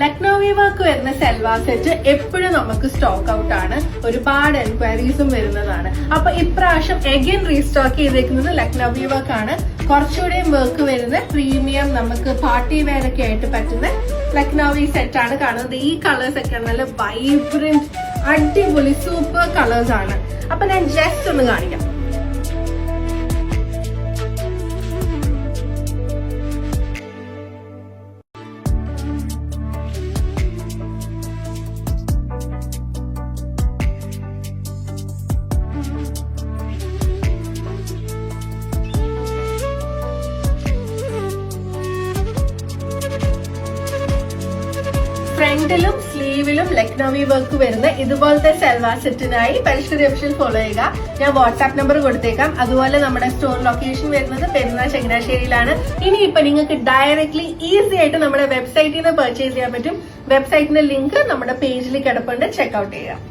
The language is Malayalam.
ലക്നൌവി വർക്ക് വരുന്ന സൽവാർ സെറ്റ് എപ്പോഴും നമുക്ക് സ്റ്റോക്ക് ഔട്ട് ആണ്. ഒരുപാട് എൻക്വയറീസും വരുന്നതാണ്. അപ്പൊ ഇപ്രാവശ്യം എഗൈൻ റീസ്റ്റോക്ക് ചെയ്തേക്കുന്നത് ലക്നൌവി വർക്ക് ആണ്. കുറച്ചുകൂടെയും വർക്ക് വരുന്ന പ്രീമിയം നമുക്ക് പാർട്ടി വെയർ ഒക്കെ ആയിട്ട് പറ്റുന്ന ലക്നൌവി സെറ്റ് ആണ് കാണുന്നത്. ഈ കളേഴ്സ് ഒക്കെ നല്ല വൈബ്രന്റ് അടിപൊളി സൂപ്പർ കളേഴ്സ് ആണ്. അപ്പൊ ഞാൻ ജസ്റ്റ് ഒന്ന് കാണിക്കാം. ഫ്രണ്ടിലും സ്ലീവിലും ലക്നൌവി വർക്ക് വരുന്ന ഇതുപോലത്തെ സൽവാർ സെറ്റിനായി പരിഷ്കൃതി ഓപ്ഷൻ ഫോളോ ചെയ്യുക. ഞാൻ വാട്സ്ആപ്പ് നമ്പർ കൊടുത്തേക്കാം. അതുപോലെ നമ്മുടെ സ്റ്റോർ ലൊക്കേഷൻ വരുന്നത് പെരുന്നാൾ ചങ്ങനാശ്ശേരിയിലാണ്. ഇനിയിപ്പോ നിങ്ങൾക്ക് ഡയറക്ട്ലി ഈസി ആയിട്ട് നമ്മുടെ വെബ്സൈറ്റിൽ നിന്ന് പർച്ചേസ് ചെയ്യാൻ പറ്റും. വെബ്സൈറ്റിന്റെ ലിങ്ക് നമ്മുടെ പേജിൽ കിടപ്പുണ്ട്, ചെക്ക്ഔട്ട് ചെയ്യാം.